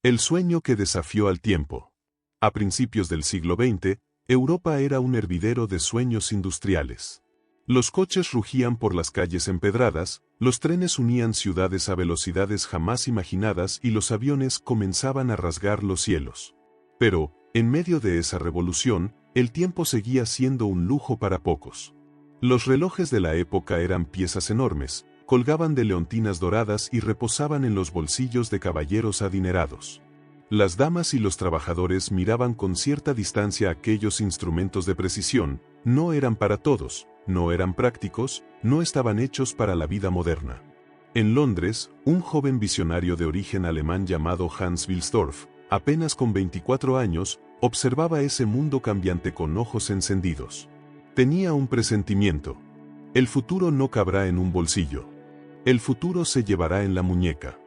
El sueño que desafió al tiempo. A principios del siglo XX, Europa era un hervidero de sueños industriales. Los coches rugían por las calles empedradas, los trenes unían ciudades a velocidades jamás imaginadas y los aviones comenzaban a rasgar los cielos. Pero, en medio de esa revolución, el tiempo seguía siendo un lujo para pocos. Los relojes de la época eran piezas enormes, colgaban de leontinas doradas y reposaban en los bolsillos de caballeros adinerados. Las damas y los trabajadores miraban con cierta distancia aquellos instrumentos de precisión, no eran para todos, no eran prácticos, no estaban hechos para la vida moderna. En Londres, un joven visionario de origen alemán llamado Hans Wilsdorf, apenas con 24 años, observaba ese mundo cambiante con ojos encendidos. Tenía un presentimiento. El futuro no cabrá en un bolsillo. El futuro se llevará en la muñeca.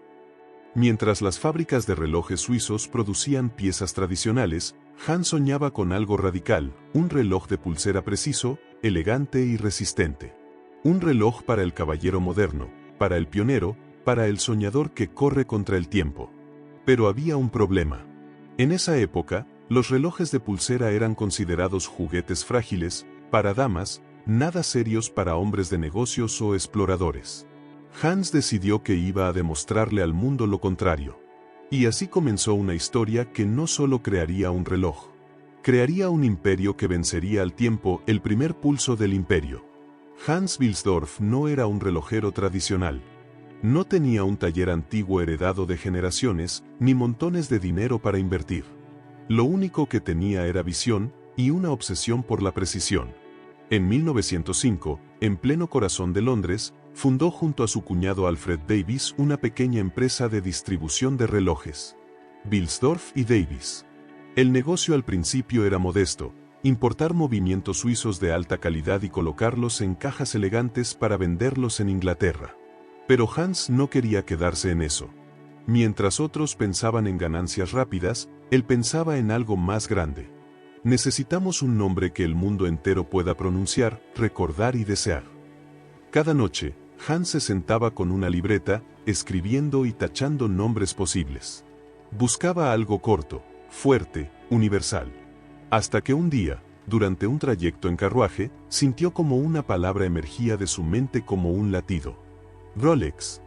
Mientras las fábricas de relojes suizos producían piezas tradicionales, Hans soñaba con algo radical, un reloj de pulsera preciso, elegante y resistente. Un reloj para el caballero moderno, para el pionero, para el soñador que corre contra el tiempo. Pero había un problema. En esa época, los relojes de pulsera eran considerados juguetes frágiles, para damas, nada serios para hombres de negocios o exploradores. Hans decidió que iba a demostrarle al mundo lo contrario. Y así comenzó una historia que no solo crearía un reloj. Crearía un imperio que vencería al tiempo, el primer pulso del imperio. Hans Wilsdorf no era un relojero tradicional. No tenía un taller antiguo heredado de generaciones, ni montones de dinero para invertir. Lo único que tenía era visión y una obsesión por la precisión. En 1905, en pleno corazón de Londres, fundó junto a su cuñado Alfred Davis una pequeña empresa de distribución de relojes. Wilsdorf y Davis. El negocio al principio era modesto, importar movimientos suizos de alta calidad y colocarlos en cajas elegantes para venderlos en Inglaterra. Pero Hans no quería quedarse en eso. Mientras otros pensaban en ganancias rápidas, él pensaba en algo más grande. Necesitamos un nombre que el mundo entero pueda pronunciar, recordar y desear. Cada noche, Hans se sentaba con una libreta, escribiendo y tachando nombres posibles. Buscaba algo corto, fuerte, universal. Hasta que un día, durante un trayecto en carruaje, sintió como una palabra emergía de su mente como un latido. Rolex.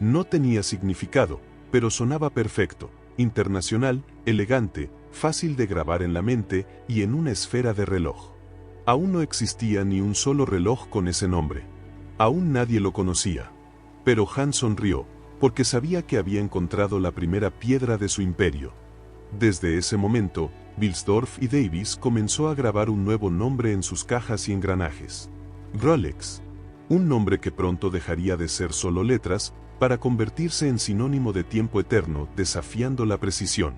No tenía significado, pero sonaba perfecto, internacional, elegante, fácil de grabar en la mente y en una esfera de reloj. Aún no existía ni un solo reloj con ese nombre. Aún nadie lo conocía. Pero Hans sonrió, porque sabía que había encontrado la primera piedra de su imperio. Desde ese momento, Wilsdorf y Davis comenzó a grabar un nuevo nombre en sus cajas y engranajes. Rolex. Un nombre que pronto dejaría de ser solo letras, para convertirse en sinónimo de tiempo eterno, desafiando la precisión.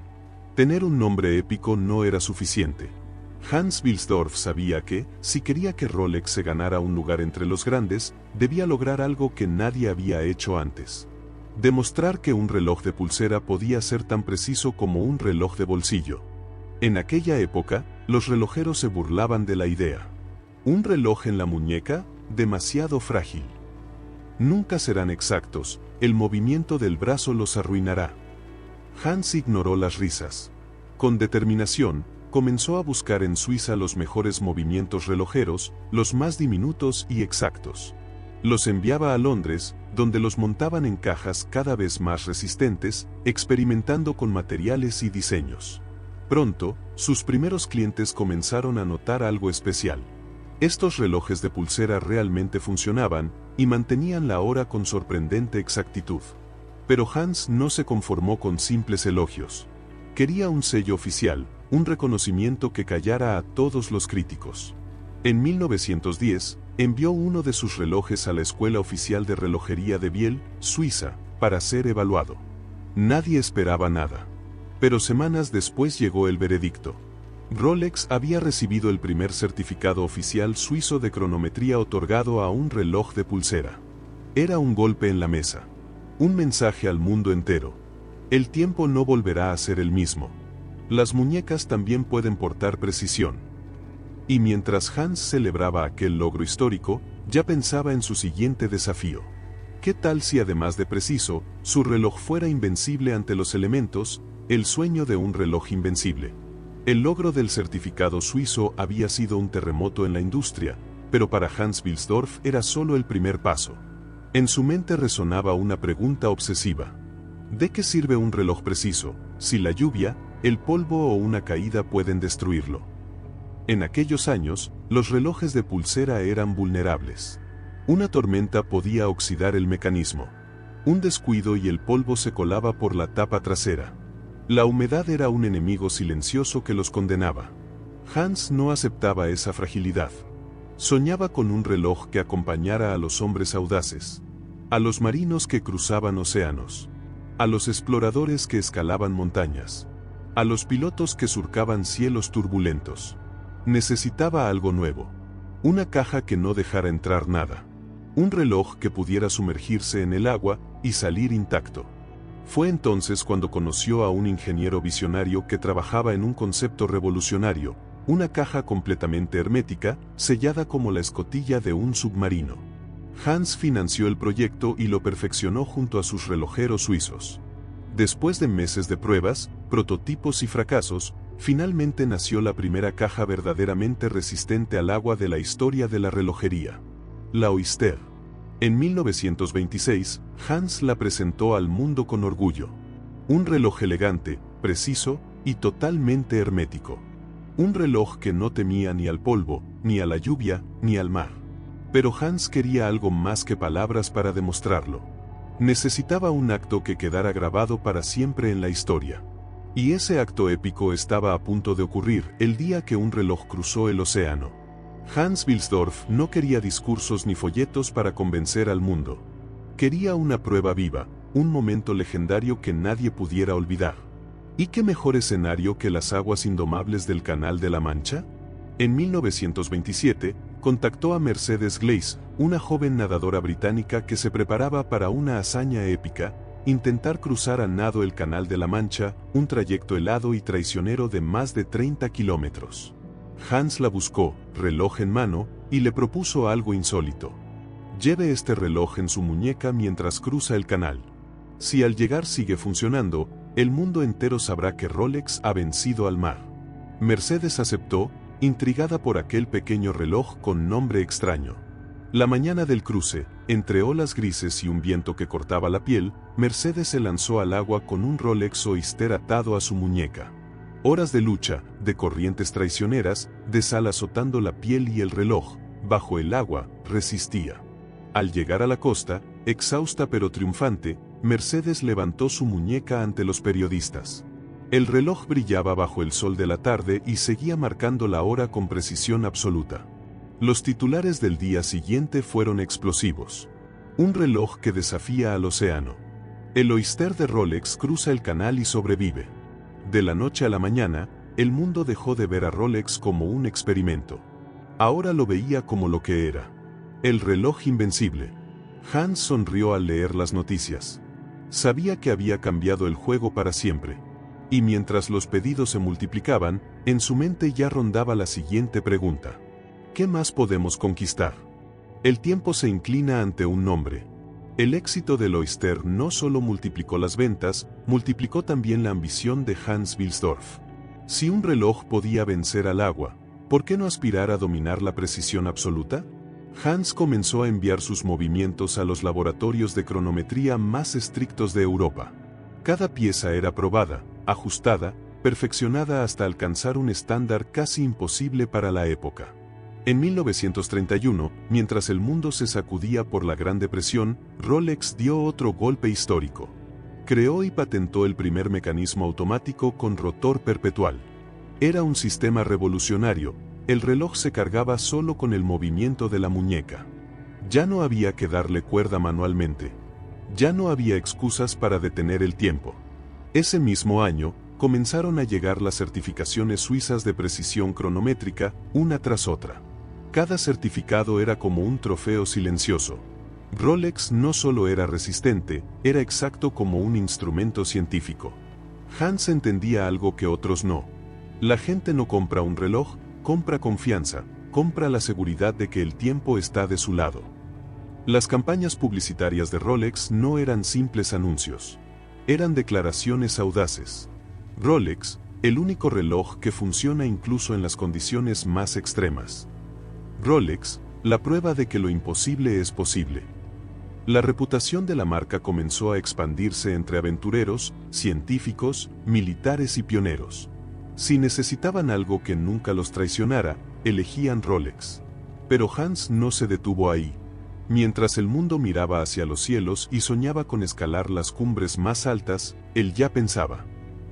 Tener un nombre épico no era suficiente. Hans Wilsdorf sabía que, si quería que Rolex se ganara un lugar entre los grandes, debía lograr algo que nadie había hecho antes. Demostrar que un reloj de pulsera podía ser tan preciso como un reloj de bolsillo. En aquella época, los relojeros se burlaban de la idea. ¿Un reloj en la muñeca? Demasiado frágil. Nunca serán exactos, el movimiento del brazo los arruinará. Hans ignoró las risas. Con determinación, comenzó a buscar en Suiza los mejores movimientos relojeros, los más diminutos y exactos. Los enviaba a Londres, donde los montaban en cajas cada vez más resistentes, experimentando con materiales y diseños. Pronto, sus primeros clientes comenzaron a notar algo especial. Estos relojes de pulsera realmente funcionaban, y mantenían la hora con sorprendente exactitud. Pero Hans no se conformó con simples elogios. Quería un sello oficial, un reconocimiento que callara a todos los críticos. En 1910, envió uno de sus relojes a la Escuela Oficial de Relojería de Biel, Suiza, para ser evaluado. Nadie esperaba nada. Pero semanas después llegó el veredicto. Rolex había recibido el primer certificado oficial suizo de cronometría otorgado a un reloj de pulsera. Era un golpe en la mesa. Un mensaje al mundo entero. El tiempo no volverá a ser el mismo. Las muñecas también pueden portar precisión. Y mientras Hans celebraba aquel logro histórico, ya pensaba en su siguiente desafío. ¿Qué tal si además de preciso, su reloj fuera invencible ante los elementos? El sueño de un reloj invencible. El logro del certificado suizo había sido un terremoto en la industria, pero para Hans Wilsdorf era solo el primer paso. En su mente resonaba una pregunta obsesiva. ¿De qué sirve un reloj preciso, si la lluvia, el polvo o una caída pueden destruirlo? En aquellos años, los relojes de pulsera eran vulnerables. Una tormenta podía oxidar el mecanismo. Un descuido y el polvo se colaba por la tapa trasera. La humedad era un enemigo silencioso que los condenaba. Hans no aceptaba esa fragilidad. Soñaba con un reloj que acompañara a los hombres audaces, a los marinos que cruzaban océanos, a los exploradores que escalaban montañas, a los pilotos que surcaban cielos turbulentos. Necesitaba algo nuevo. Una caja que no dejara entrar nada. Un reloj que pudiera sumergirse en el agua y salir intacto. Fue entonces cuando conoció a un ingeniero visionario que trabajaba en un concepto revolucionario, una caja completamente hermética, sellada como la escotilla de un submarino. Hans financió el proyecto y lo perfeccionó junto a sus relojeros suizos. Después de meses de pruebas, prototipos y fracasos, finalmente nació la primera caja verdaderamente resistente al agua de la historia de la relojería. La Oyster. En 1926, Hans la presentó al mundo con orgullo. Un reloj elegante, preciso y totalmente hermético. Un reloj que no temía ni al polvo, ni a la lluvia, ni al mar. Pero Hans quería algo más que palabras para demostrarlo. Necesitaba un acto que quedara grabado para siempre en la historia. Y ese acto épico estaba a punto de ocurrir el día que un reloj cruzó el océano. Hans Wilsdorf no quería discursos ni folletos para convencer al mundo. Quería una prueba viva, un momento legendario que nadie pudiera olvidar. ¿Y qué mejor escenario que las aguas indomables del Canal de la Mancha? En 1927, contactó a Mercedes Glaze, una joven nadadora británica que se preparaba para una hazaña épica, intentar cruzar a nado el Canal de la Mancha, un trayecto helado y traicionero de más de 30 kilómetros. Hans la buscó, reloj en mano, y le propuso algo insólito. Lleve este reloj en su muñeca mientras cruza el canal. Si al llegar sigue funcionando, el mundo entero sabrá que Rolex ha vencido al mar. Mercedes aceptó, intrigada por aquel pequeño reloj con nombre extraño. La mañana del cruce, entre olas grises y un viento que cortaba la piel, Mercedes se lanzó al agua con un Rolex Oyster atado a su muñeca. Horas de lucha, de corrientes traicioneras, de sal azotando la piel y el reloj, bajo el agua, resistía. Al llegar a la costa, exhausta pero triunfante, Mercedes levantó su muñeca ante los periodistas. El reloj brillaba bajo el sol de la tarde y seguía marcando la hora con precisión absoluta. Los titulares del día siguiente fueron explosivos. Un reloj que desafía al océano. El Oyster de Rolex cruza el canal y sobrevive. De la noche a la mañana, el mundo dejó de ver a Rolex como un experimento. Ahora lo veía como lo que era. El reloj invencible. Hans sonrió al leer las noticias. Sabía que había cambiado el juego para siempre. Y mientras los pedidos se multiplicaban, en su mente ya rondaba la siguiente pregunta. ¿Qué más podemos conquistar? El tiempo se inclina ante un nombre. El éxito del Oyster no solo multiplicó las ventas, multiplicó también la ambición de Hans Wilsdorf. Si un reloj podía vencer al agua, ¿por qué no aspirar a dominar la precisión absoluta? Hans comenzó a enviar sus movimientos a los laboratorios de cronometría más estrictos de Europa. Cada pieza era probada, ajustada, perfeccionada hasta alcanzar un estándar casi imposible para la época. En 1931, mientras el mundo se sacudía por la Gran Depresión, Rolex dio otro golpe histórico. Creó y patentó el primer mecanismo automático con rotor perpetual. Era un sistema revolucionario. El reloj se cargaba solo con el movimiento de la muñeca. Ya no había que darle cuerda manualmente. Ya no había excusas para detener el tiempo. Ese mismo año, comenzaron a llegar las certificaciones suizas de precisión cronométrica, una tras otra. Cada certificado era como un trofeo silencioso. Rolex no solo era resistente, era exacto como un instrumento científico. Hans entendía algo que otros no. La gente no compra un reloj, compra confianza, compra la seguridad de que el tiempo está de su lado. Las campañas publicitarias de Rolex no eran simples anuncios. Eran declaraciones audaces. Rolex, el único reloj que funciona incluso en las condiciones más extremas. Rolex, la prueba de que lo imposible es posible. La reputación de la marca comenzó a expandirse entre aventureros, científicos, militares y pioneros. Si necesitaban algo que nunca los traicionara, elegían Rolex. Pero Hans no se detuvo ahí. Mientras el mundo miraba hacia los cielos y soñaba con escalar las cumbres más altas, él ya pensaba: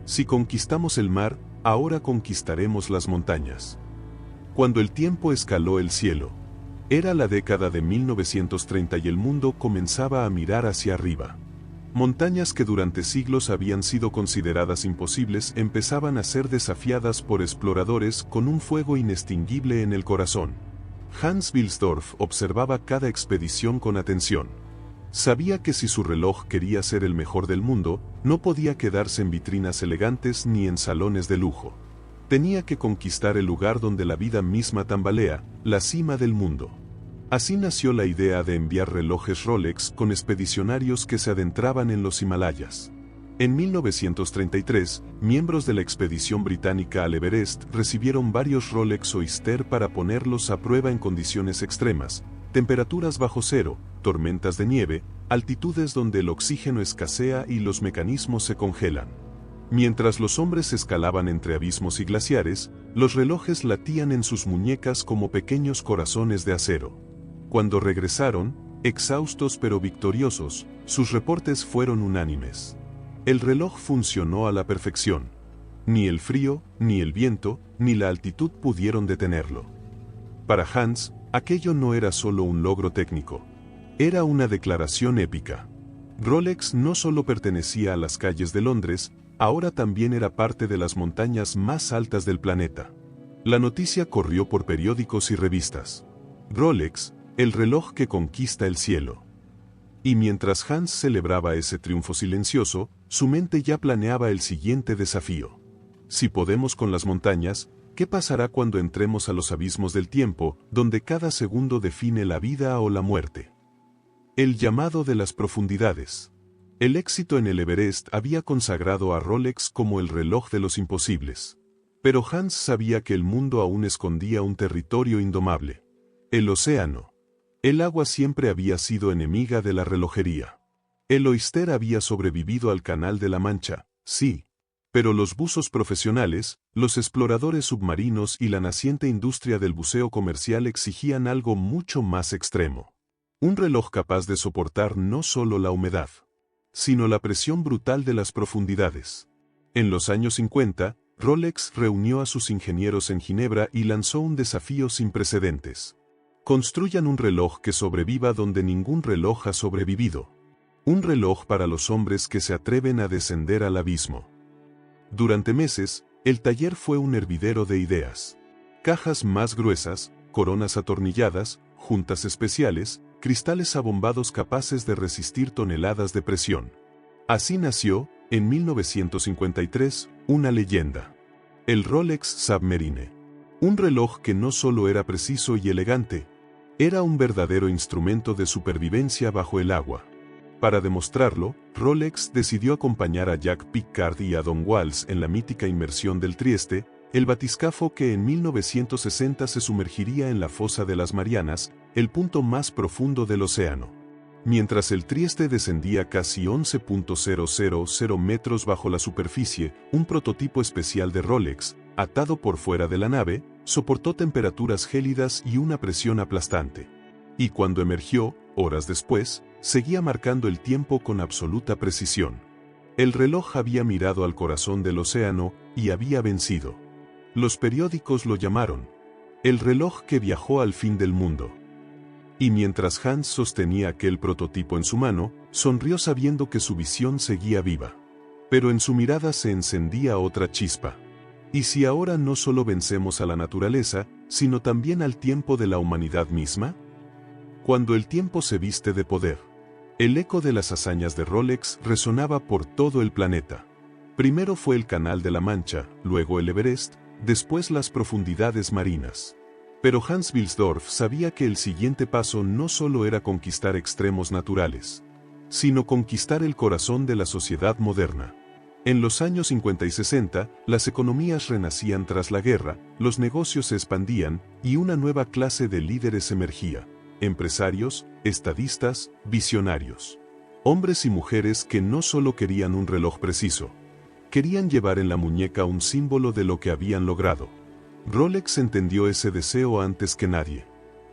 si conquistamos el mar, ahora conquistaremos las montañas. Cuando el tiempo escaló el cielo, era la década de 1930 y el mundo comenzaba a mirar hacia arriba. Montañas que durante siglos habían sido consideradas imposibles empezaban a ser desafiadas por exploradores con un fuego inextinguible en el corazón. Hans Wilsdorf observaba cada expedición con atención. Sabía que si su reloj quería ser el mejor del mundo, no podía quedarse en vitrinas elegantes ni en salones de lujo. Tenía que conquistar el lugar donde la vida misma tambalea, la cima del mundo. Así nació la idea de enviar relojes Rolex con expedicionarios que se adentraban en los Himalayas. En 1933, miembros de la expedición británica al Everest recibieron varios Rolex Oyster para ponerlos a prueba en condiciones extremas, temperaturas bajo cero, tormentas de nieve, altitudes donde el oxígeno escasea y los mecanismos se congelan. Mientras los hombres escalaban entre abismos y glaciares, los relojes latían en sus muñecas como pequeños corazones de acero. Cuando regresaron, exhaustos pero victoriosos, sus reportes fueron unánimes. El reloj funcionó a la perfección. Ni el frío, ni el viento, ni la altitud pudieron detenerlo. Para Hans, aquello no era solo un logro técnico. Era una declaración épica. Rolex no solo pertenecía a las calles de Londres, ahora también era parte de las montañas más altas del planeta. La noticia corrió por periódicos y revistas. Rolex, el reloj que conquista el cielo. Y mientras Hans celebraba ese triunfo silencioso, su mente ya planeaba el siguiente desafío. Si podemos con las montañas, ¿qué pasará cuando entremos a los abismos del tiempo, donde cada segundo define la vida o la muerte? El llamado de las profundidades. El éxito en el Everest había consagrado a Rolex como el reloj de los imposibles. Pero Hans sabía que el mundo aún escondía un territorio indomable. El océano. El agua siempre había sido enemiga de la relojería. El Oyster había sobrevivido al Canal de la Mancha, sí. Pero los buzos profesionales, los exploradores submarinos y la naciente industria del buceo comercial exigían algo mucho más extremo. Un reloj capaz de soportar no solo la humedad, sino la presión brutal de las profundidades. En los años 50, Rolex reunió a sus ingenieros en Ginebra y lanzó un desafío sin precedentes. Construyan un reloj que sobreviva donde ningún reloj ha sobrevivido. Un reloj para los hombres que se atreven a descender al abismo. Durante meses, el taller fue un hervidero de ideas. Cajas más gruesas, coronas atornilladas, juntas especiales, cristales abombados capaces de resistir toneladas de presión. Así nació, en 1953, una leyenda. El Rolex Submarine. Un reloj que no solo era preciso y elegante, era un verdadero instrumento de supervivencia bajo el agua. Para demostrarlo, Rolex decidió acompañar a Jack Pickard y a Don Walsh en la mítica inmersión del Trieste, el batiscafo que en 1960 se sumergiría en la fosa de las Marianas, el punto más profundo del océano. Mientras el Trieste descendía casi 11.000 metros bajo la superficie, un prototipo especial de Rolex, atado por fuera de la nave, soportó temperaturas gélidas y una presión aplastante. Y cuando emergió, horas después, seguía marcando el tiempo con absoluta precisión. El reloj había mirado al corazón del océano y había vencido. Los periódicos lo llamaron el reloj que viajó al fin del mundo. Y mientras Hans sostenía aquel prototipo en su mano, sonrió sabiendo que su visión seguía viva. Pero en su mirada se encendía otra chispa. ¿Y si ahora no solo vencemos a la naturaleza, sino también al tiempo de la humanidad misma? Cuando el tiempo se viste de poder. El eco de las hazañas de Rolex resonaba por todo el planeta. Primero fue el Canal de la Mancha, luego el Everest, después las profundidades marinas. Pero Hans Wilsdorf sabía que el siguiente paso no solo era conquistar extremos naturales, sino conquistar el corazón de la sociedad moderna. En los años 50 y 60, las economías renacían tras la guerra, los negocios se expandían y una nueva clase de líderes emergía: empresarios, estadistas, visionarios. Hombres y mujeres que no solo querían un reloj preciso, querían llevar en la muñeca un símbolo de lo que habían logrado. Rolex entendió ese deseo antes que nadie.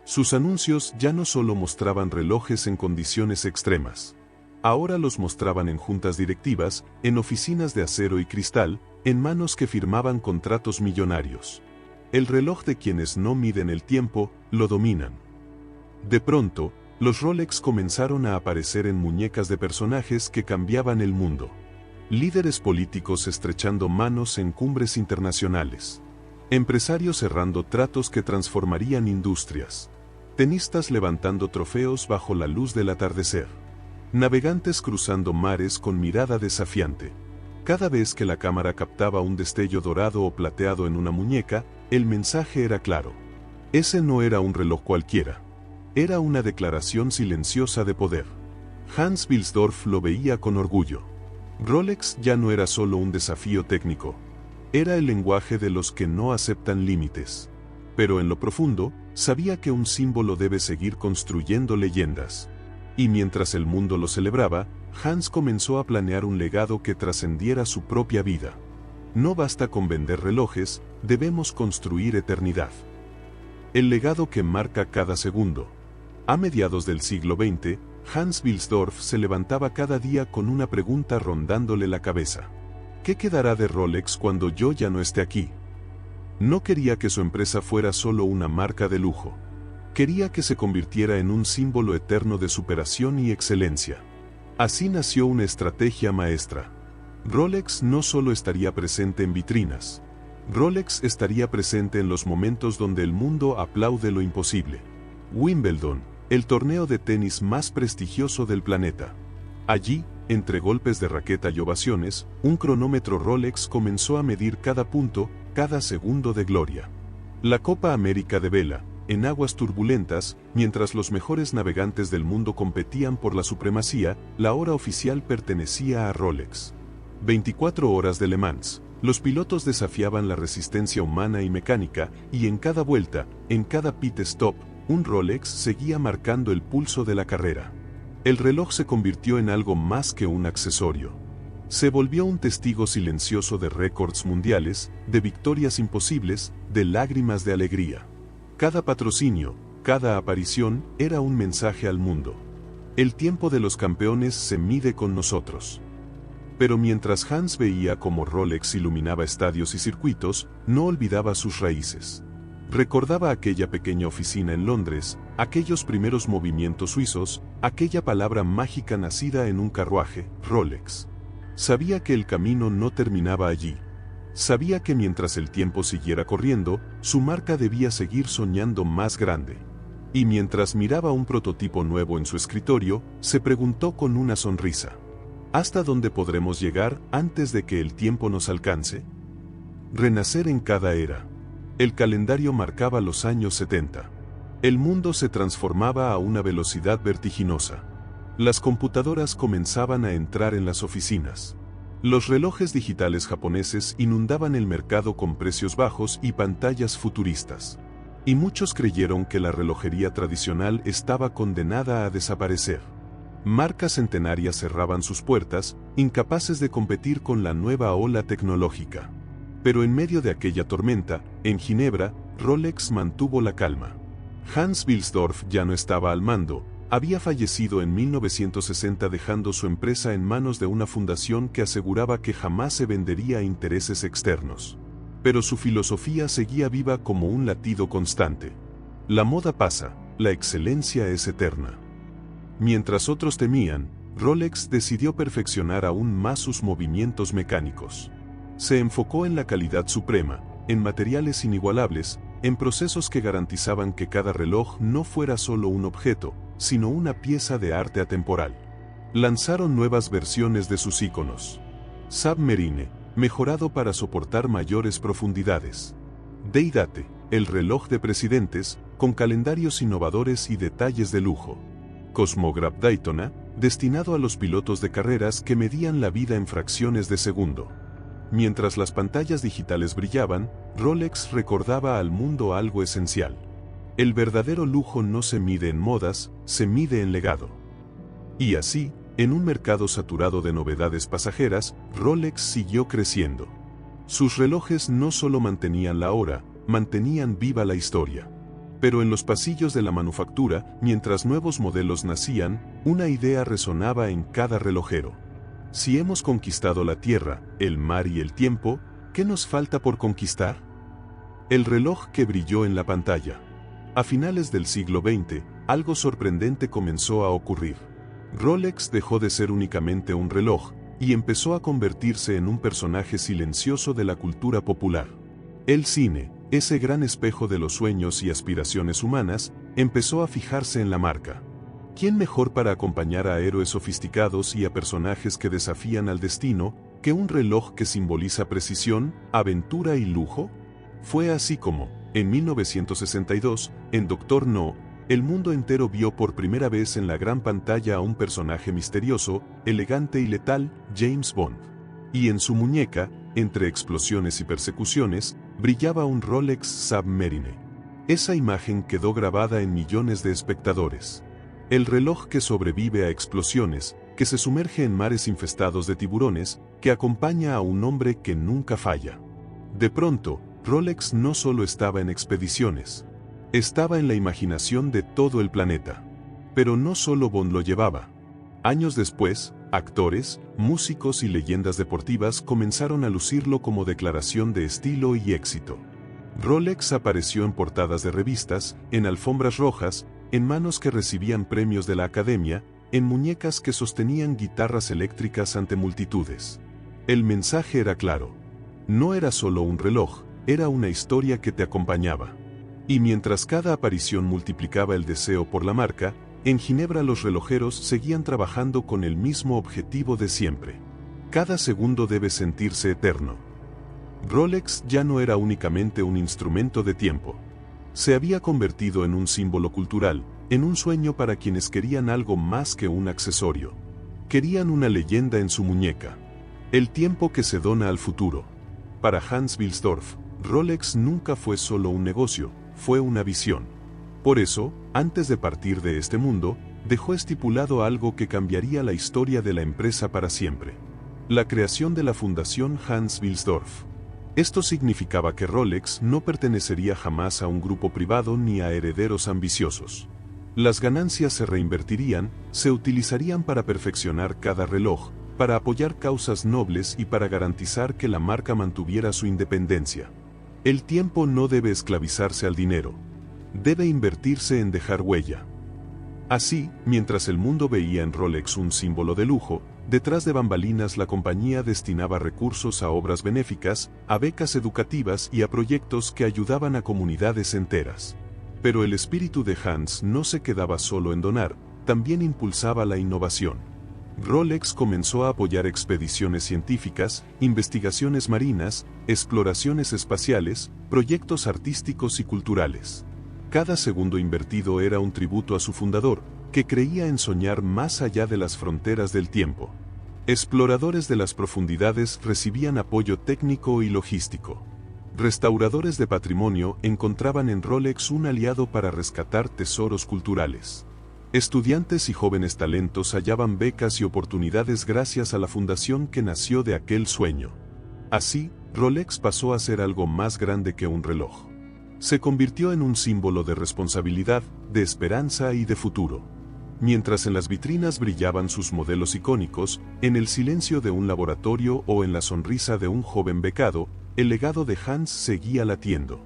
Sus anuncios ya no solo mostraban relojes en condiciones extremas. Ahora los mostraban en juntas directivas, en oficinas de acero y cristal, en manos que firmaban contratos millonarios. El reloj de quienes no miden el tiempo, lo dominan. De pronto, los Rolex comenzaron a aparecer en muñecas de personajes que cambiaban el mundo. Líderes políticos estrechando manos en cumbres internacionales. Empresarios cerrando tratos que transformarían industrias. Tenistas levantando trofeos bajo la luz del atardecer. Navegantes cruzando mares con mirada desafiante. Cada vez que la cámara captaba un destello dorado o plateado en una muñeca, el mensaje era claro. Ese no era un reloj cualquiera. Era una declaración silenciosa de poder. Hans Wilsdorf lo veía con orgullo. Rolex ya no era solo un desafío técnico. Era el lenguaje de los que no aceptan límites. Pero en lo profundo, sabía que un símbolo debe seguir construyendo leyendas. Y mientras el mundo lo celebraba, Hans comenzó a planear un legado que trascendiera su propia vida. No basta con vender relojes, debemos construir eternidad. El legado que marca cada segundo. A mediados del siglo XX, Hans Wilsdorf se levantaba cada día con una pregunta rondándole la cabeza. ¿Qué quedará de Rolex cuando yo ya no esté aquí? No quería que su empresa fuera solo una marca de lujo. Quería que se convirtiera en un símbolo eterno de superación y excelencia. Así nació una estrategia maestra. Rolex no solo estaría presente en vitrinas. Rolex estaría presente en los momentos donde el mundo aplaude lo imposible. Wimbledon, el torneo de tenis más prestigioso del planeta. Allí, entre golpes de raqueta y ovaciones, un cronómetro Rolex comenzó a medir cada punto, cada segundo de gloria. La Copa América de vela, en aguas turbulentas, mientras los mejores navegantes del mundo competían por la supremacía, la hora oficial pertenecía a Rolex. 24 horas de Le Mans. Los pilotos desafiaban la resistencia humana y mecánica, y en cada vuelta, en cada pit stop, un Rolex seguía marcando el pulso de la carrera. El reloj se convirtió en algo más que un accesorio. Se volvió un testigo silencioso de récords mundiales, de victorias imposibles, de lágrimas de alegría. Cada patrocinio, cada aparición, era un mensaje al mundo. El tiempo de los campeones se mide con nosotros. Pero mientras Hans veía cómo Rolex iluminaba estadios y circuitos, no olvidaba sus raíces. Recordaba aquella pequeña oficina en Londres, aquellos primeros movimientos suizos, aquella palabra mágica nacida en un carruaje, Rolex. Sabía que el camino no terminaba allí. Sabía que mientras el tiempo siguiera corriendo, su marca debía seguir soñando más grande. Y mientras miraba un prototipo nuevo en su escritorio, se preguntó con una sonrisa: ¿hasta dónde podremos llegar antes de que el tiempo nos alcance? Renacer en cada era. El calendario marcaba los años 70. El mundo se transformaba a una velocidad vertiginosa. Las computadoras comenzaban a entrar en las oficinas. Los relojes digitales japoneses inundaban el mercado con precios bajos y pantallas futuristas. Y muchos creyeron que la relojería tradicional estaba condenada a desaparecer. Marcas centenarias cerraban sus puertas, incapaces de competir con la nueva ola tecnológica. Pero en medio de aquella tormenta, en Ginebra, Rolex mantuvo la calma. Hans Wilsdorf ya no estaba al mando. Había fallecido en 1960 dejando su empresa en manos de una fundación que aseguraba que jamás se vendería a intereses externos. Pero su filosofía seguía viva como un latido constante. La moda pasa, la excelencia es eterna. Mientras otros temían, Rolex decidió perfeccionar aún más sus movimientos mecánicos. Se enfocó en la calidad suprema, en materiales inigualables, en procesos que garantizaban que cada reloj no fuera solo un objeto, sino una pieza de arte atemporal. Lanzaron nuevas versiones de sus íconos. Submarine, mejorado para soportar mayores profundidades. Day-Date, el reloj de presidentes, con calendarios innovadores y detalles de lujo. Cosmograph Daytona, destinado a los pilotos de carreras que medían la vida en fracciones de segundo. Mientras las pantallas digitales brillaban, Rolex recordaba al mundo algo esencial. El verdadero lujo no se mide en modas, se mide en legado. Y así, en un mercado saturado de novedades pasajeras, Rolex siguió creciendo. Sus relojes no solo mantenían la hora, mantenían viva la historia. Pero en los pasillos de la manufactura, mientras nuevos modelos nacían, una idea resonaba en cada relojero. Si hemos conquistado la tierra, el mar y el tiempo, ¿qué nos falta por conquistar? El reloj que brilló en la pantalla. A finales del siglo XX, algo sorprendente comenzó a ocurrir. Rolex dejó de ser únicamente un reloj, y empezó a convertirse en un personaje silencioso de la cultura popular. El cine, ese gran espejo de los sueños y aspiraciones humanas, empezó a fijarse en la marca. ¿Quién mejor para acompañar a héroes sofisticados y a personajes que desafían al destino, que un reloj que simboliza precisión, aventura y lujo? Fue así como, en 1962, en Doctor No, el mundo entero vio por primera vez en la gran pantalla a un personaje misterioso, elegante y letal, James Bond. Y en su muñeca, entre explosiones y persecuciones, brillaba un Rolex Submarine. Esa imagen quedó grabada en millones de espectadores. El reloj que sobrevive a explosiones, que se sumerge en mares infestados de tiburones, que acompaña a un hombre que nunca falla. De pronto, Rolex no solo estaba en expediciones. Estaba en la imaginación de todo el planeta. Pero no solo Bond lo llevaba. Años después, actores, músicos y leyendas deportivas comenzaron a lucirlo como declaración de estilo y éxito. Rolex apareció en portadas de revistas, en alfombras rojas, en manos que recibían premios de la Academia, en muñecas que sostenían guitarras eléctricas ante multitudes. El mensaje era claro. No era solo un reloj, era una historia que te acompañaba. Y mientras cada aparición multiplicaba el deseo por la marca, en Ginebra los relojeros seguían trabajando con el mismo objetivo de siempre. Cada segundo debe sentirse eterno. Rolex ya no era únicamente un instrumento de tiempo. Se había convertido en un símbolo cultural, en un sueño para quienes querían algo más que un accesorio. Querían una leyenda en su muñeca. El tiempo que se dona al futuro. Para Hans Wilsdorf, Rolex nunca fue solo un negocio, fue una visión. Por eso, antes de partir de este mundo, dejó estipulado algo que cambiaría la historia de la empresa para siempre. La creación de la Fundación Hans Wilsdorf. Esto significaba que Rolex no pertenecería jamás a un grupo privado ni a herederos ambiciosos. Las ganancias se reinvertirían, se utilizarían para perfeccionar cada reloj, para apoyar causas nobles y para garantizar que la marca mantuviera su independencia. El tiempo no debe esclavizarse al dinero. Debe invertirse en dejar huella. Así, mientras el mundo veía en Rolex un símbolo de lujo, detrás de bambalinas la compañía destinaba recursos a obras benéficas, a becas educativas y a proyectos que ayudaban a comunidades enteras. Pero el espíritu de Hans no se quedaba solo en donar, también impulsaba la innovación. Rolex comenzó a apoyar expediciones científicas, investigaciones marinas, exploraciones espaciales, proyectos artísticos y culturales. Cada segundo invertido era un tributo a su fundador, que creía en soñar más allá de las fronteras del tiempo. Exploradores de las profundidades recibían apoyo técnico y logístico. Restauradores de patrimonio encontraban en Rolex un aliado para rescatar tesoros culturales. Estudiantes y jóvenes talentos hallaban becas y oportunidades gracias a la fundación que nació de aquel sueño. Así, Rolex pasó a ser algo más grande que un reloj. Se convirtió en un símbolo de responsabilidad, de esperanza y de futuro. Mientras en las vitrinas brillaban sus modelos icónicos, en el silencio de un laboratorio o en la sonrisa de un joven becado, el legado de Hans seguía latiendo.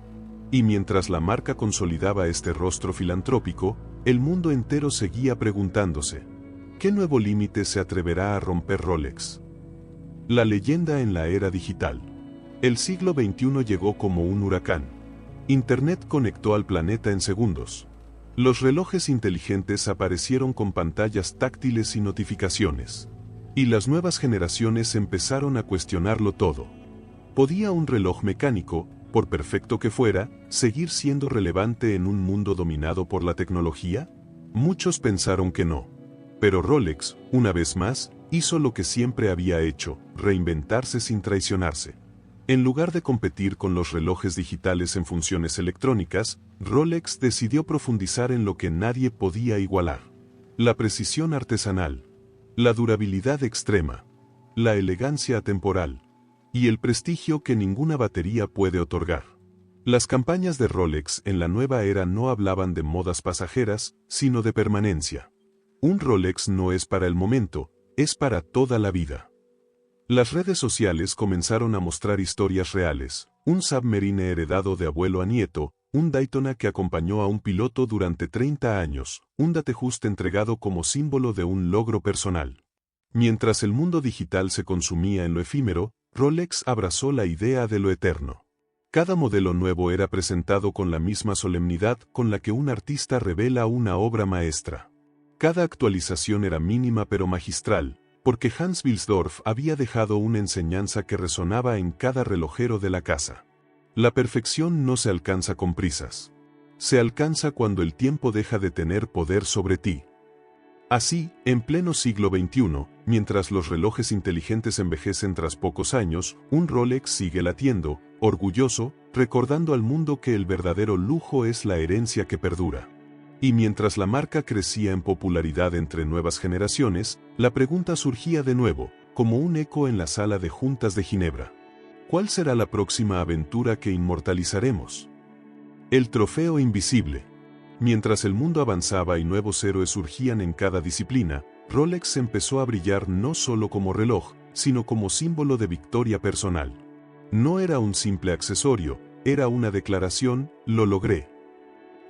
Y mientras la marca consolidaba este rostro filantrópico, el mundo entero seguía preguntándose, ¿qué nuevo límite se atreverá a romper Rolex? La leyenda en la era digital. El siglo XXI llegó como un huracán. Internet conectó al planeta en segundos. Los relojes inteligentes aparecieron con pantallas táctiles y notificaciones. Y las nuevas generaciones empezaron a cuestionarlo todo. ¿Podía un reloj mecánico, por perfecto que fuera, seguir siendo relevante en un mundo dominado por la tecnología? Muchos pensaron que no. Pero Rolex, una vez más, hizo lo que siempre había hecho, reinventarse sin traicionarse. En lugar de competir con los relojes digitales en funciones electrónicas, Rolex decidió profundizar en lo que nadie podía igualar: la precisión artesanal, la durabilidad extrema, la elegancia atemporal y el prestigio que ninguna batería puede otorgar. Las campañas de Rolex en la nueva era no hablaban de modas pasajeras, sino de permanencia. Un Rolex no es para el momento, es para toda la vida. Las redes sociales comenzaron a mostrar historias reales: un Submarine heredado de abuelo a nieto, un Daytona que acompañó a un piloto durante 30 años, un Datejust entregado como símbolo de un logro personal. Mientras el mundo digital se consumía en lo efímero, Rolex abrazó la idea de lo eterno. Cada modelo nuevo era presentado con la misma solemnidad con la que un artista revela una obra maestra. Cada actualización era mínima pero magistral, porque Hans Wilsdorf había dejado una enseñanza que resonaba en cada relojero de la casa. La perfección no se alcanza con prisas. Se alcanza cuando el tiempo deja de tener poder sobre ti. Así, en pleno siglo XXI, mientras los relojes inteligentes envejecen tras pocos años, un Rolex sigue latiendo, orgulloso, recordando al mundo que el verdadero lujo es la herencia que perdura. Y mientras la marca crecía en popularidad entre nuevas generaciones, la pregunta surgía de nuevo, como un eco en la sala de juntas de Ginebra: ¿cuál será la próxima aventura que inmortalizaremos? El trofeo invisible. Mientras el mundo avanzaba y nuevos héroes surgían en cada disciplina, Rolex empezó a brillar no solo como reloj, sino como símbolo de victoria personal. No era un simple accesorio, era una declaración: lo logré.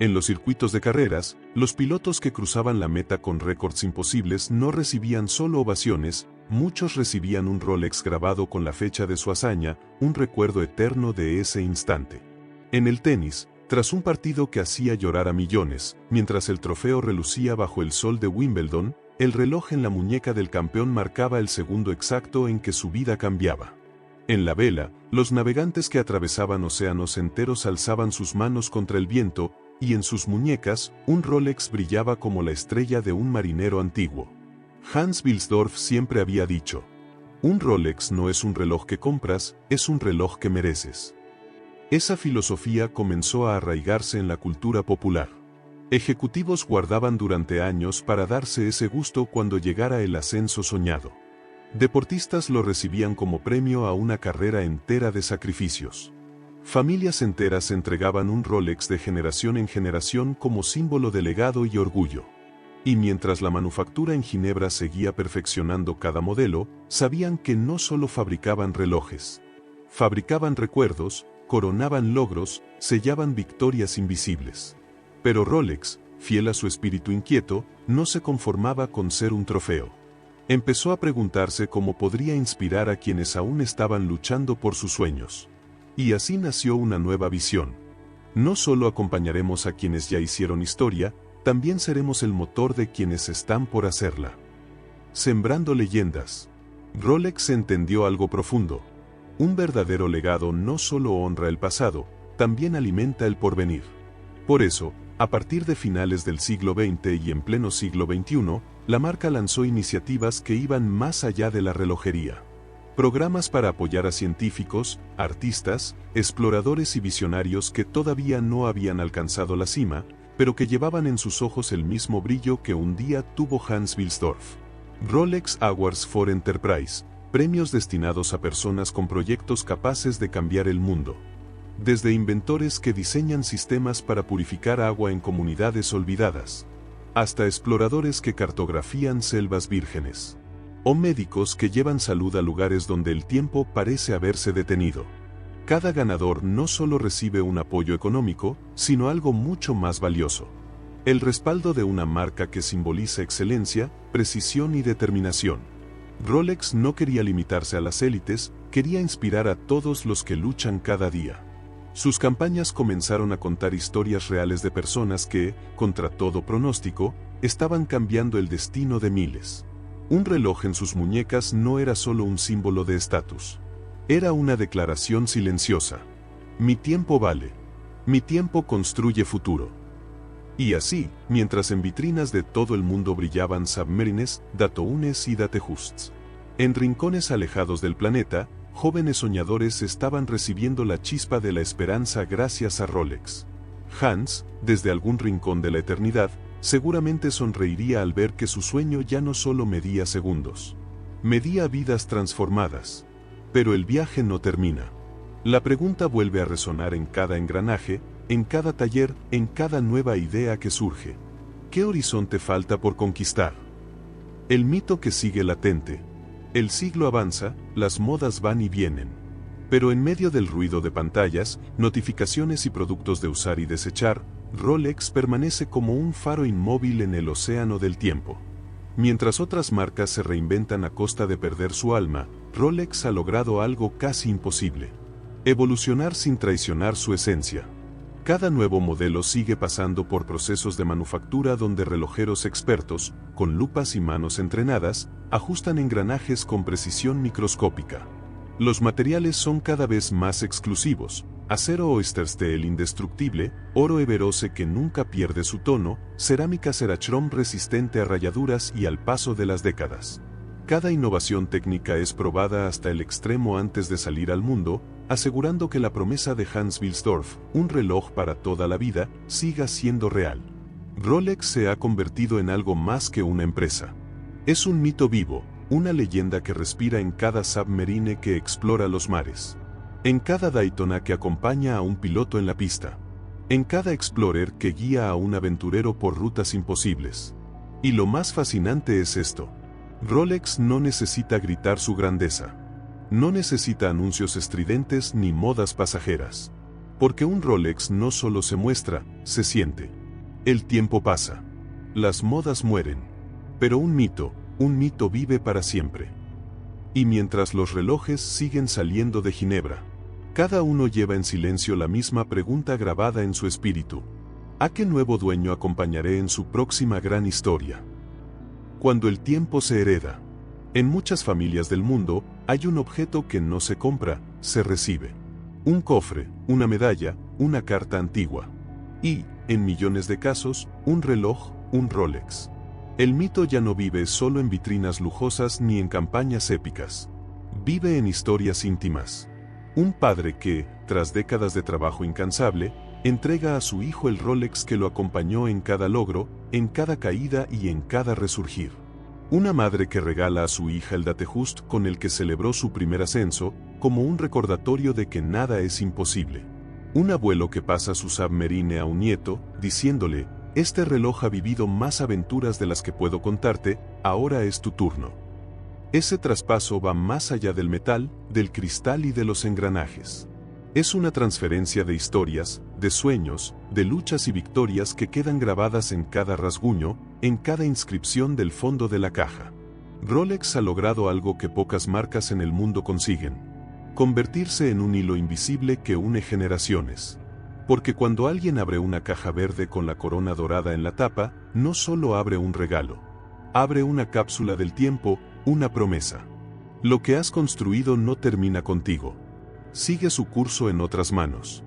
En los circuitos de carreras, los pilotos que cruzaban la meta con récords imposibles no recibían solo ovaciones, muchos recibían un Rolex grabado con la fecha de su hazaña, un recuerdo eterno de ese instante. En el tenis, tras un partido que hacía llorar a millones, mientras el trofeo relucía bajo el sol de Wimbledon, el reloj en la muñeca del campeón marcaba el segundo exacto en que su vida cambiaba. En la vela, los navegantes que atravesaban océanos enteros alzaban sus manos contra el viento, y en sus muñecas, un Rolex brillaba como la estrella de un marinero antiguo. Hans Wilsdorf siempre había dicho: un Rolex no es un reloj que compras, es un reloj que mereces. Esa filosofía comenzó a arraigarse en la cultura popular. Ejecutivos guardaban durante años para darse ese gusto cuando llegara el ascenso soñado. Deportistas lo recibían como premio a una carrera entera de sacrificios. Familias enteras entregaban un Rolex de generación en generación como símbolo de legado y orgullo. Y mientras la manufactura en Ginebra seguía perfeccionando cada modelo, sabían que no solo fabricaban relojes. Fabricaban recuerdos, coronaban logros, sellaban victorias invisibles. Pero Rolex, fiel a su espíritu inquieto, no se conformaba con ser un trofeo. Empezó a preguntarse cómo podría inspirar a quienes aún estaban luchando por sus sueños. Y así nació una nueva visión. No solo acompañaremos a quienes ya hicieron historia, también seremos el motor de quienes están por hacerla. Sembrando leyendas. Rolex entendió algo profundo. Un verdadero legado no solo honra el pasado, también alimenta el porvenir. Por eso, a partir de finales del siglo XX y en pleno siglo XXI, la marca lanzó iniciativas que iban más allá de la relojería. Programas para apoyar a científicos, artistas, exploradores y visionarios que todavía no habían alcanzado la cima, pero que llevaban en sus ojos el mismo brillo que un día tuvo Hans Wilsdorf. Rolex Awards for Enterprise, premios destinados a personas con proyectos capaces de cambiar el mundo. Desde inventores que diseñan sistemas para purificar agua en comunidades olvidadas, hasta exploradores que cartografían selvas vírgenes, o médicos que llevan salud a lugares donde el tiempo parece haberse detenido. Cada ganador no solo recibe un apoyo económico, sino algo mucho más valioso: el respaldo de una marca que simboliza excelencia, precisión y determinación. Rolex no quería limitarse a las élites, quería inspirar a todos los que luchan cada día. Sus campañas comenzaron a contar historias reales de personas que, contra todo pronóstico, estaban cambiando el destino de miles. Un reloj en sus muñecas no era solo un símbolo de estatus. Era una declaración silenciosa. Mi tiempo vale. Mi tiempo construye futuro. Y así, mientras en vitrinas de todo el mundo brillaban Submarines, Datounes y Datejusts, en rincones alejados del planeta, jóvenes soñadores estaban recibiendo la chispa de la esperanza gracias a Rolex. Hans, desde algún rincón de la eternidad, seguramente sonreiría al ver que su sueño ya no solo medía segundos. Medía vidas transformadas. Pero el viaje no termina. La pregunta vuelve a resonar en cada engranaje, en cada taller, en cada nueva idea que surge. ¿Qué horizonte falta por conquistar? El mito que sigue latente. El siglo avanza, las modas van y vienen. Pero en medio del ruido de pantallas, notificaciones y productos de usar y desechar, Rolex permanece como un faro inmóvil en el océano del tiempo. Mientras otras marcas se reinventan a costa de perder su alma, Rolex ha logrado algo casi imposible: evolucionar sin traicionar su esencia. Cada nuevo modelo sigue pasando por procesos de manufactura donde relojeros expertos, con lupas y manos entrenadas, ajustan engranajes con precisión microscópica. Los materiales son cada vez más exclusivos: acero Oyster Steel indestructible, oro Everose que nunca pierde su tono, cerámica Cerachrom resistente a rayaduras y al paso de las décadas. Cada innovación técnica es probada hasta el extremo antes de salir al mundo, asegurando que la promesa de Hans Wilsdorf, un reloj para toda la vida, siga siendo real. Rolex se ha convertido en algo más que una empresa. Es un mito vivo, una leyenda que respira en cada submarine que explora los mares, en cada Daytona que acompaña a un piloto en la pista, en cada Explorer que guía a un aventurero por rutas imposibles. Y lo más fascinante es esto: Rolex no necesita gritar su grandeza. No necesita anuncios estridentes ni modas pasajeras. Porque un Rolex no solo se muestra, se siente. El tiempo pasa. Las modas mueren. Pero un mito vive para siempre. Y mientras los relojes siguen saliendo de Ginebra, cada uno lleva en silencio la misma pregunta grabada en su espíritu: ¿a qué nuevo dueño acompañaré en su próxima gran historia? Cuando el tiempo se hereda. En muchas familias del mundo, hay un objeto que no se compra, se recibe. Un cofre, una medalla, una carta antigua. Y, en millones de casos, un reloj, un Rolex. El mito ya no vive solo en vitrinas lujosas ni en campañas épicas. Vive en historias íntimas. Un padre que, tras décadas de trabajo incansable, entrega a su hijo el Rolex que lo acompañó en cada logro, en cada caída y en cada resurgir. Una madre que regala a su hija el Datejust con el que celebró su primer ascenso, como un recordatorio de que nada es imposible. Un abuelo que pasa su submarine a un nieto, diciéndole: este reloj ha vivido más aventuras de las que puedo contarte, ahora es tu turno. Ese traspaso va más allá del metal, del cristal y de los engranajes. Es una transferencia de historias, de sueños, de luchas y victorias que quedan grabadas en cada rasguño, en cada inscripción del fondo de la caja. Rolex ha logrado algo que pocas marcas en el mundo consiguen: convertirse en un hilo invisible que une generaciones. Porque cuando alguien abre una caja verde con la corona dorada en la tapa, no solo abre un regalo. Abre una cápsula del tiempo, una promesa. Lo que has construido no termina contigo. Sigue su curso en otras manos.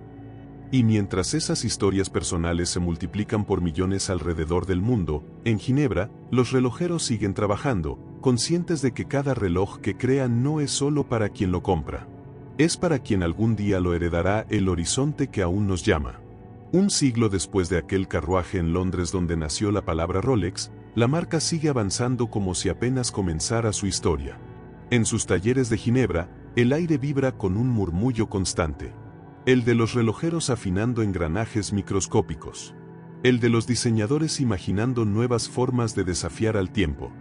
Y mientras esas historias personales se multiplican por millones alrededor del mundo, en Ginebra, los relojeros siguen trabajando, conscientes de que cada reloj que crean no es solo para quien lo compra. Es para quien algún día lo heredará el horizonte que aún nos llama. Un siglo después de aquel carruaje en Londres donde nació la palabra Rolex, la marca sigue avanzando como si apenas comenzara su historia. En sus talleres de Ginebra, el aire vibra con un murmullo constante. El de los relojeros afinando engranajes microscópicos. El de los diseñadores imaginando nuevas formas de desafiar al tiempo.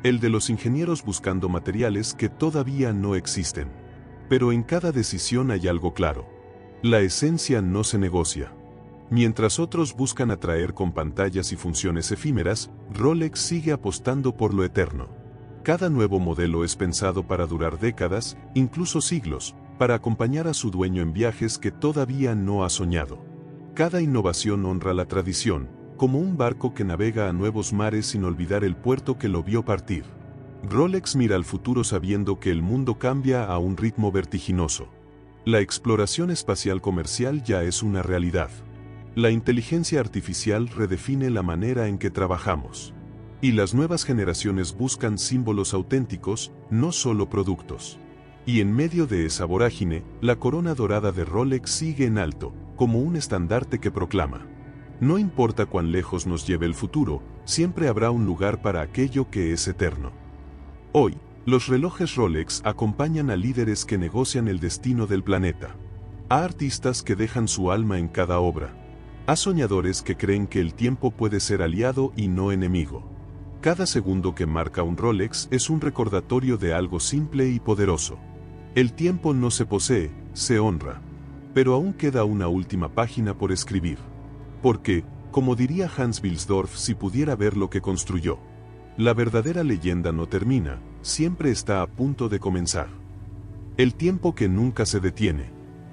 El de los ingenieros buscando materiales que todavía no existen. Pero en cada decisión hay algo claro. La esencia no se negocia. Mientras otros buscan atraer con pantallas y funciones efímeras, Rolex sigue apostando por lo eterno. Cada nuevo modelo es pensado para durar décadas, incluso siglos, para acompañar a su dueño en viajes que todavía no ha soñado. Cada innovación honra la tradición, como un barco que navega a nuevos mares sin olvidar el puerto que lo vio partir. Rolex mira al futuro sabiendo que el mundo cambia a un ritmo vertiginoso. La exploración espacial comercial ya es una realidad. La inteligencia artificial redefine la manera en que trabajamos. Y las nuevas generaciones buscan símbolos auténticos, no solo productos. Y en medio de esa vorágine, la corona dorada de Rolex sigue en alto, como un estandarte que proclama: no importa cuán lejos nos lleve el futuro, siempre habrá un lugar para aquello que es eterno. Hoy, los relojes Rolex acompañan a líderes que negocian el destino del planeta, a artistas que dejan su alma en cada obra, a soñadores que creen que el tiempo puede ser aliado y no enemigo. Cada segundo que marca un Rolex es un recordatorio de algo simple y poderoso. El tiempo no se posee, se honra. Pero aún queda una última página por escribir. Porque, como diría Hans Wilsdorf si pudiera ver lo que construyó, la verdadera leyenda no termina, siempre está a punto de comenzar. El tiempo que nunca se detiene.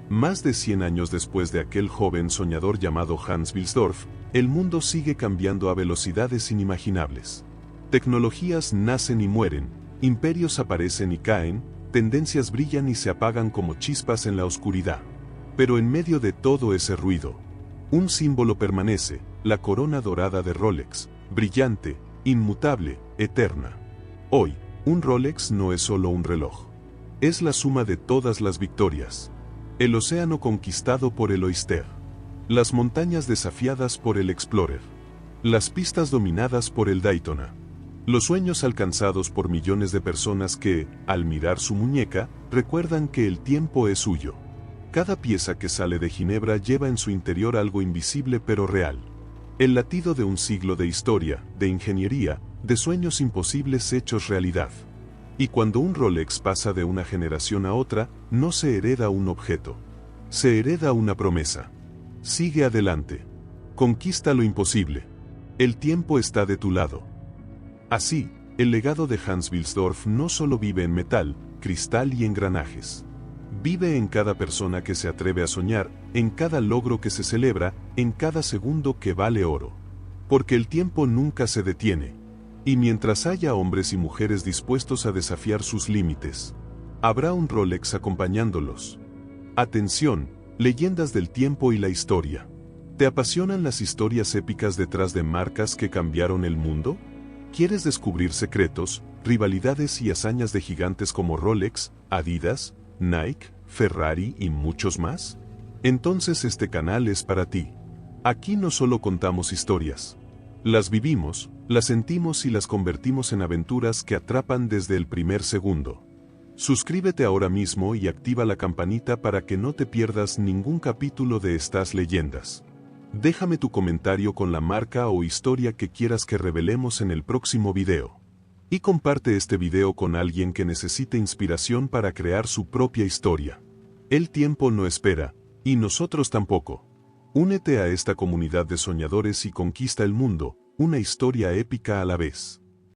Más de 100 años después de aquel joven soñador llamado Hans Wilsdorf, el mundo sigue cambiando a velocidades inimaginables. Tecnologías nacen y mueren, imperios aparecen y caen, tendencias brillan y se apagan como chispas en la oscuridad. Pero en medio de todo ese ruido, un símbolo permanece, la corona dorada de Rolex, brillante, inmutable, eterna. Hoy, un Rolex no es solo un reloj. Es la suma de todas las victorias. El océano conquistado por el Oyster. Las montañas desafiadas por el Explorer. Las pistas dominadas por el Daytona. Los sueños alcanzados por millones de personas que, al mirar su muñeca, recuerdan que el tiempo es suyo. Cada pieza que sale de Ginebra lleva en su interior algo invisible pero real. El latido de un siglo de historia, de ingeniería, de sueños imposibles hechos realidad. Y cuando un Rolex pasa de una generación a otra, no se hereda un objeto. Se hereda una promesa. Sigue adelante. Conquista lo imposible. El tiempo está de tu lado. Así, el legado de Hans Wilsdorf no solo vive en metal, cristal y engranajes. Vive en cada persona que se atreve a soñar, en cada logro que se celebra, en cada segundo que vale oro. Porque el tiempo nunca se detiene. Y mientras haya hombres y mujeres dispuestos a desafiar sus límites, habrá un Rolex acompañándolos. Atención, leyendas del tiempo y la historia. ¿Te apasionan las historias épicas detrás de marcas que cambiaron el mundo? ¿Quieres descubrir secretos, rivalidades y hazañas de gigantes como Rolex, Adidas, Nike, Ferrari y muchos más? Entonces este canal es para ti. Aquí no solo contamos historias. Las vivimos, las sentimos y las convertimos en aventuras que atrapan desde el primer segundo. Suscríbete ahora mismo y activa la campanita para que no te pierdas ningún capítulo de estas leyendas. Déjame tu comentario con la marca o historia que quieras que revelemos en el próximo video. Y comparte este video con alguien que necesite inspiración para crear su propia historia. El tiempo no espera, y nosotros tampoco. Únete a esta comunidad de soñadores y conquista el mundo, una historia épica a la vez.